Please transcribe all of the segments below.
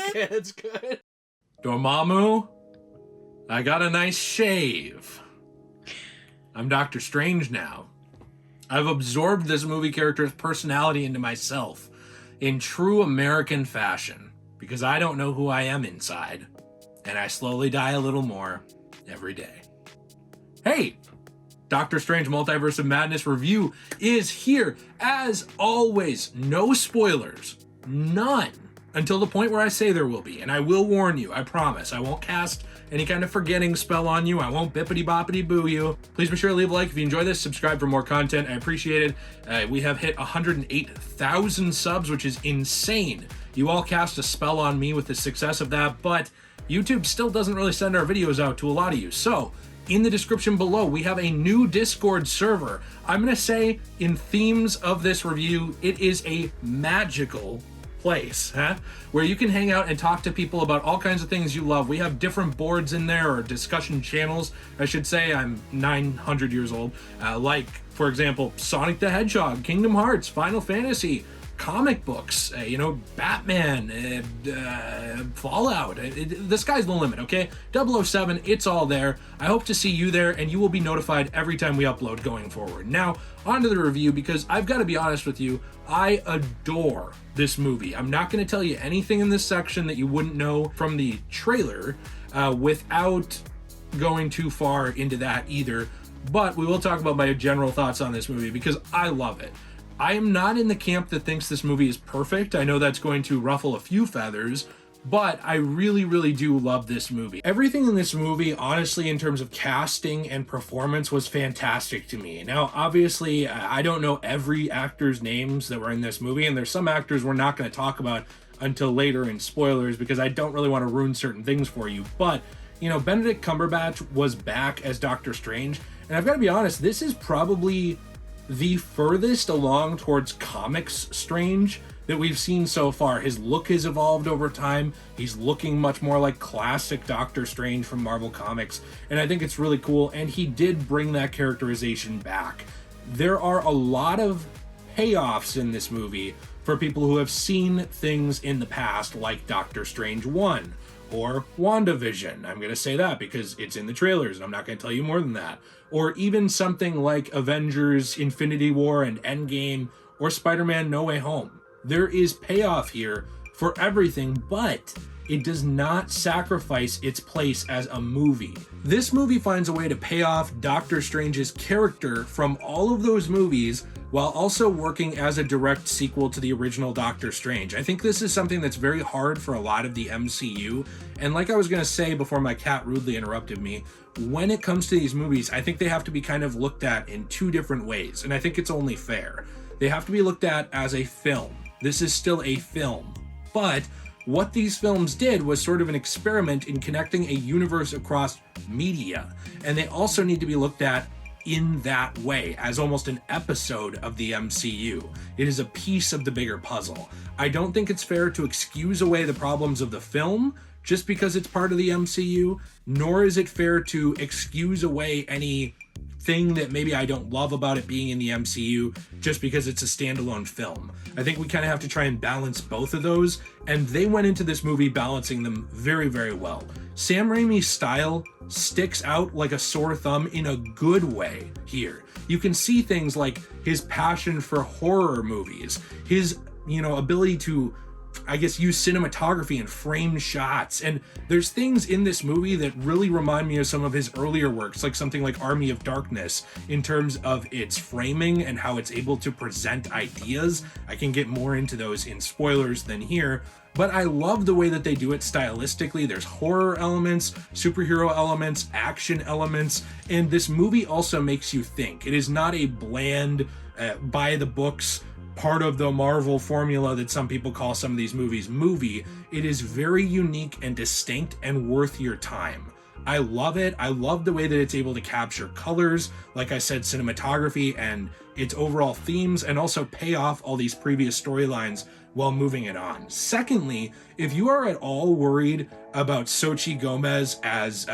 Okay, that's good. Dormammu, I got a nice shave. I'm Doctor Strange now. I've absorbed this movie character's personality into myself in true American fashion because I don't know who I am inside, and I slowly die a little more every day. Hey, Doctor Strange Multiverse of Madness review is here. As always, no spoilers. None. Until the point where I say there will be. And I will warn you, I promise. I won't cast any kind of forgetting spell on you. I won't bippity-boppity-boo you. Please be sure to leave a like if you enjoy this. Subscribe for more content. I appreciate it. We have hit 108,000 subs, which is insane. You all cast a spell on me with the success of that, but YouTube still doesn't really send our videos out to a lot of you. So, in the description below, we have a new Discord server. I'm going to say, in themes of this review, it is a magical place, where you can hang out and talk to people about all kinds of things you love. We have different boards in there, or discussion channels, I should say. I'm 900 years old. Like, for example, Sonic the Hedgehog, Kingdom Hearts, Final Fantasy, comic books, Batman, Fallout. The sky's the limit, okay? 007, it's all there. I hope to see you there, and you will be notified every time we upload going forward. Now, on to the review, because I've got to be honest with you, I adore this movie. I'm not going to tell you anything in this section that you wouldn't know from the trailer without going too far into that either, but we will talk about my general thoughts on this movie because I love it. I am not in the camp that thinks this movie is perfect. I know that's going to ruffle a few feathers, but I really, really do love this movie. Everything in this movie, honestly, in terms of casting and performance, was fantastic to me. Now, obviously, I don't know every actor's names that were in this movie, and there's some actors we're not going to talk about until later in spoilers because I don't really want to ruin certain things for you. But, you know, Benedict Cumberbatch was back as Doctor Strange, and I've got to be honest, this is probably the furthest along towards comics Strange that we've seen so far. His look has evolved over time. He's looking much more like classic Doctor Strange from Marvel Comics, and I think it's really cool, and he did bring that characterization back. There are a lot of payoffs in this movie for people who have seen things in the past, like Doctor Strange 1 or WandaVision. I'm going to say that because it's in the trailers, and I'm not going to tell you more than that. Or even something like Avengers Infinity War and Endgame, or Spider-Man No Way Home. There is payoff here for everything, but it does not sacrifice its place as a movie. This movie finds a way to pay off Doctor Strange's character from all of those movies while also working as a direct sequel to the original Doctor Strange. I think this is something that's very hard for a lot of the MCU, and like I was gonna say before my cat rudely interrupted me, when it comes to these movies, I think they have to be kind of looked at in two different ways, and I think it's only fair. They have to be looked at as a film. This is still a film, but what these films did was sort of an experiment in connecting a universe across media, and they also need to be looked at in that way, as almost an episode of the MCU. It is a piece of the bigger puzzle. I don't think it's fair to excuse away the problems of the film just because it's part of the MCU, nor is it fair to excuse away any thing that maybe I don't love about it being in the MCU just because it's a standalone film. I think we kind of have to try and balance both of those, and they went into this movie balancing them very, very well. Sam Raimi's style sticks out like a sore thumb in a good way here. You can see things like his passion for horror movies, his, ability to, I guess, use cinematography and frame shots. And there's things in this movie that really remind me of some of his earlier works, like something like Army of Darkness, in terms of its framing and how it's able to present ideas. I can get more into those in spoilers than here, but I love the way that they do it stylistically. There's horror elements, superhero elements, action elements, and this movie also makes you think. It is not a bland, by the books, part of the Marvel formula that some people call some of these movies movie. It is very unique and distinct and worth your time. I love it. I love the way that it's able to capture colors, like I said, cinematography and its overall themes, and also pay off all these previous storylines while moving it on. Secondly, if you are at all worried about Xochitl Gomez as,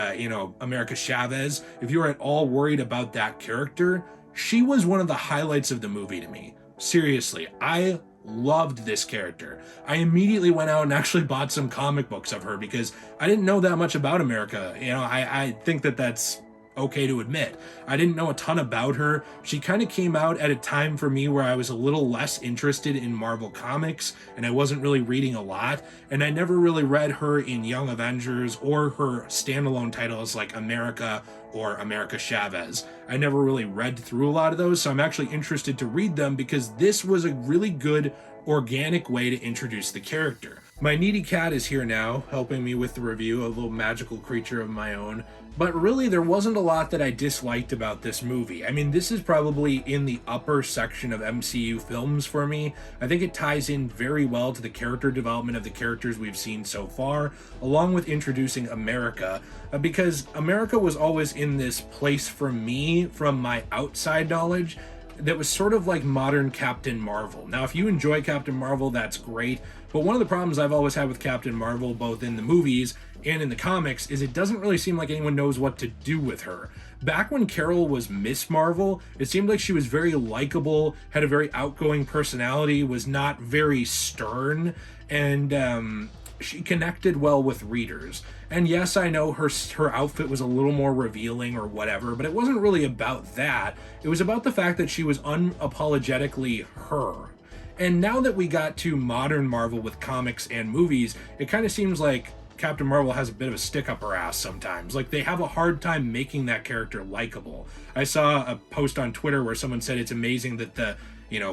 America Chavez, if you are at all worried about that character, she was one of the highlights of the movie to me. Seriously, I loved this character. I immediately went out and actually bought some comic books of her because I didn't know that much about America. You know, I think that that's okay to admit. I didn't know a ton about her. She kind of came out at a time for me where I was a little less interested in Marvel Comics and I wasn't really reading a lot, and I never really read her in Young Avengers or her standalone titles like America or America Chavez. I never really read through a lot of those, so I'm actually interested to read them because this was a really good organic way to introduce the character. My needy cat is here now, helping me with the review, a little magical creature of my own. But really, there wasn't a lot that I disliked about this movie. I mean, this is probably in the upper section of MCU films for me. I think it ties in very well to the character development of the characters we've seen so far, along with introducing America, because America was always in this place for me, from my outside knowledge, that was sort of like modern Captain Marvel. Now, if you enjoy Captain Marvel, that's great, but one of the problems I've always had with Captain Marvel, both in the movies and in the comics, is it doesn't really seem like anyone knows what to do with her. Back when Carol was Miss Marvel, it seemed like she was very likable, had a very outgoing personality, was not very stern, and she connected well with readers. And yes, I know her outfit was a little more revealing or whatever, but it wasn't really about that. It was about the fact that she was unapologetically her. And now that we got to modern Marvel with comics and movies, it kind of seems like Captain Marvel has a bit of a stick up her ass sometimes. Like, they have a hard time making that character likable. I saw a post on Twitter where someone said it's amazing that the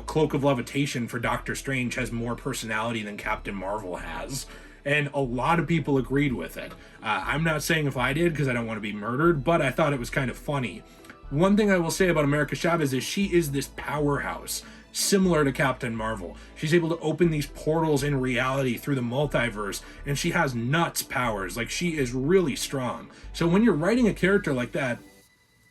Cloak of Levitation for Doctor Strange has more personality than Captain Marvel has. And a lot of people agreed with it. I'm not saying if I did, because I don't want to be murdered, but I thought it was kind of funny. One thing I will say about America Chavez is she is this powerhouse, similar to Captain Marvel. She's able to open these portals in reality through the multiverse, and she has nuts powers. Like, she is really strong. So when you're writing a character like that,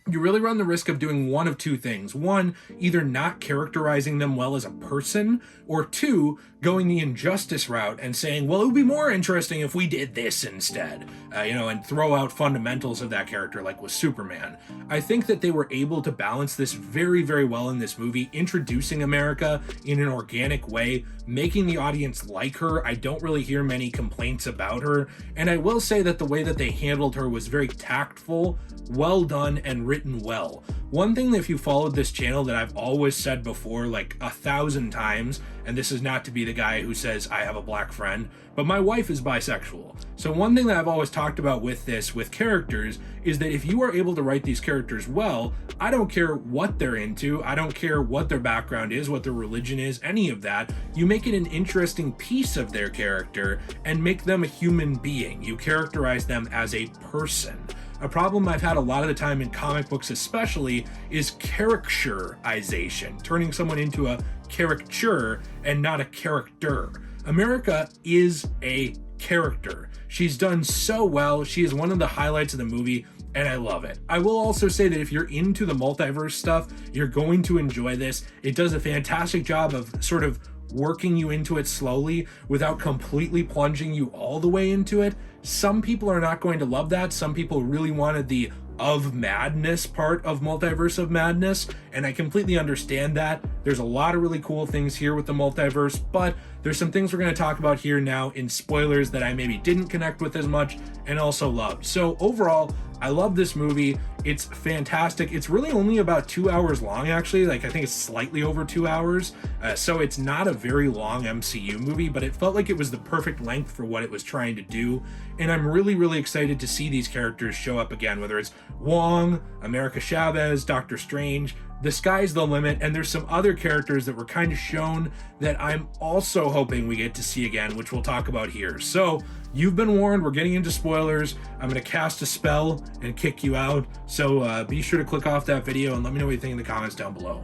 you really run the risk of doing one of two things. One, either not characterizing them well as a person, or two, going the injustice route and saying, well, it would be more interesting if we did this instead, and throw out fundamentals of that character, like with Superman. I think that they were able to balance this very, very well in this movie, introducing America in an organic way, making the audience like her. I don't really hear many complaints about her, and I will say that the way that they handled her was very tactful, well done, and written well. One thing that if you followed this channel that I've always said before, like 1,000 times, and this is not to be the guy who says I have a black friend, but my wife is bisexual. So one thing that I've always talked about with characters is that if you are able to write these characters well, I don't care what they're into, I don't care what their background is, what their religion is, any of that. You make it an interesting piece of their character and make them a human being. You characterize them as a person. A problem I've had a lot of the time in comic books especially is characterization, turning someone into a caricature and not a character. America is a character. She's done so well. She is one of the highlights of the movie, and I love it. I will also say that if you're into the multiverse stuff, you're going to enjoy this. It does a fantastic job of sort of working you into it slowly without completely plunging you all the way into it. Some people are not going to love that. Some people really wanted the of madness part of Multiverse of Madness, and I completely understand that. There's a lot of really cool things here with the multiverse, but there's some things we're going to talk about here now in spoilers that I maybe didn't connect with as much and also loved. So overall, I love this movie. It's fantastic. It's really only about 2 hours long, actually. Like, I think it's slightly over 2 hours. So it's not a very long MCU movie, but it felt like it was the perfect length for what it was trying to do. And I'm really, really excited to see these characters show up again, whether it's Wong, America Chavez, Doctor Strange. The sky's the limit, and there's some other characters that were kind of shown that I'm also hoping we get to see again, which we'll talk about here. So you've been warned, we're getting into spoilers. I'm going to cast a spell and kick you out. So be sure to click off that video and let me know what you think in the comments down below.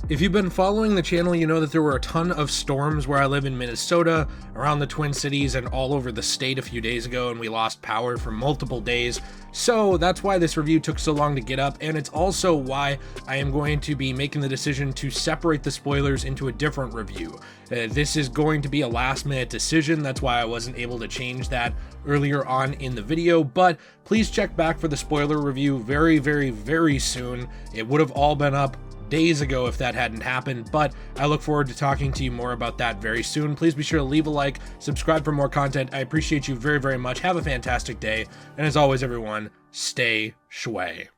If you've been following the channel, you know that there were a ton of storms where I live in Minnesota, around the Twin Cities, and all over the state a few days ago, and we lost power for multiple days. So that's why this review took so long to get up, and it's also why I am going to be making the decision to separate the spoilers into a different review. This is going to be a last-minute decision. That's why I wasn't able to change that earlier on in the video, but please check back for the spoiler review very, very, very soon. It would have all been up days ago if that hadn't happened, but I look forward to talking to you more about that very soon. Please be sure to leave a like, subscribe for more content. I appreciate you very, very much. Have a fantastic day, and as always, everyone, stay shway.